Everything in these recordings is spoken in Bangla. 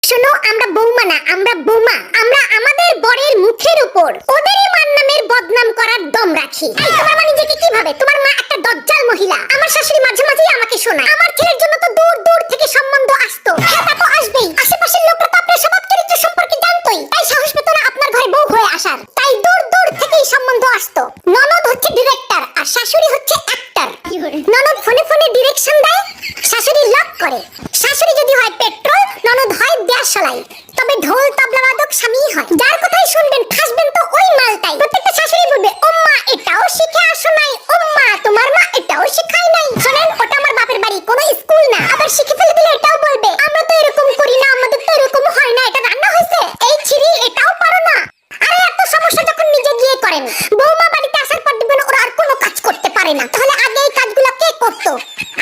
শোনো, আমরা বৌমা না, আমরা বোমা। আমরা আমাদের বরের মুখের উপর ওদেরই মান নামের বদনাম করার দম রাখি। এই তোমার মা নিজেকে কি ভাবে? তোমার মা একটা দজ্জাল মহিলা। আমার শাশুড়ি মাঝে মাঝেই আমাকে শোনায় আমার ছেলের জন্য তো দূর দূর থেকে সম্বন্ধ আসতো। হ্যাঁ, তা তো আসবেই। আশেপাশের লোকরা তো আপনার স্বভাব চরিত্র সম্পর্কে জানতোই, তাই সাহস পেত না আপনার ঘরে বউ হয়ে আসার। তাই দূর দূর থেকেই সম্বন্ধ আসতো। ননদ হচ্ছে ডিরেক্টর আর শাশুড়ি হচ্ছে অ্যাক্টর। ননদ ফোনে ফোনে ডিরেকশন দেয়, শাশুড়ি লক করে। শাশুড়ি যদি হয় পেট্রোল, ননদ হয় দেশলাই। তবে ঢোল তবলা বাদক স্বামীই হয়। যার কথাই শুনবেন ফাঁসবেন তো ওই মালটাই। প্রত্যেকটা শাশুড়ি বলবে, ওম্মা এটাও শিখে আসো নাই, ওম্মা তোমার মা এটাও শিখায় নাই। শোনেন, ওটা আমার বাপের বাড়ি, কোনো স্কুল না। আবার শিখে ফেলে দিলে এটাও বলবে, আমরা তো এরকম করি না, আমাদের তো এরকম হয় না, এটা রান্না হয়েছে, এই ছিরি এটাও পারো না। আরে এত সমস্যা যখন নিজে গিয়ে করেন, বৌমা বাড়িতে আসার পর দিবেন ওরা আর কোনো কাজ করতে পারে না। তাহলে আগে এই কাজগুলো কে করতো?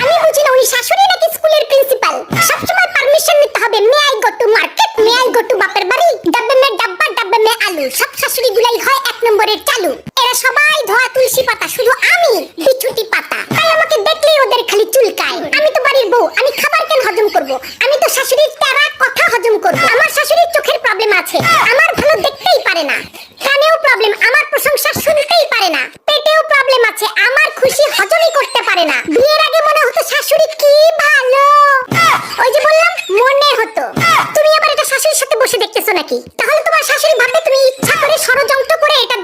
আমি বুঝি না, উনি শাশুড়ি নাকি স্কুলের প্রিন্সিপাল? সবসময় পারমিশন নিতে হবে। May I go to market, may I go to বাপের বাড়ি, ডাব্বে মে ডাব্বা, ডাব্বে মে আলু। সব শাশুড়ি গুলাই হয় এক নম্বরের চালু। এরা সবাই ধোয়া তুলসী পাতা, শুধু আমি বিছুটি পাতা। তাই আমাকে দেখলেই ওদের খালি চুলকায়। আমি তো বাড়ির বউ, আমি খাবার কেন হজম করব? আমি তো শাশুড়ির তেরা কথা হজম করব। আমার শাশুড়ির চোখের প্রবলেম আছে, আমার ভালো দেখতেই পারে না। কানেও প্রবলেম, আমার প্রশংসা শুনতেই পারে না। পেটেও প্রবলেম আছে, আমার খুশি হজমই করতে পারে না। বিয়ের আগে মনে হতো শাশুড়ি কি ভালো, ওই যে বললাম মনে হতো। তুমি আবার এটা শাশুড়ির সাথে বসে দেখতেছো নাকি? তাহলে তোমার শাশুড়ি ভাববে তুমি ইচ্ছা করে ষড়যন্ত্র করে এটা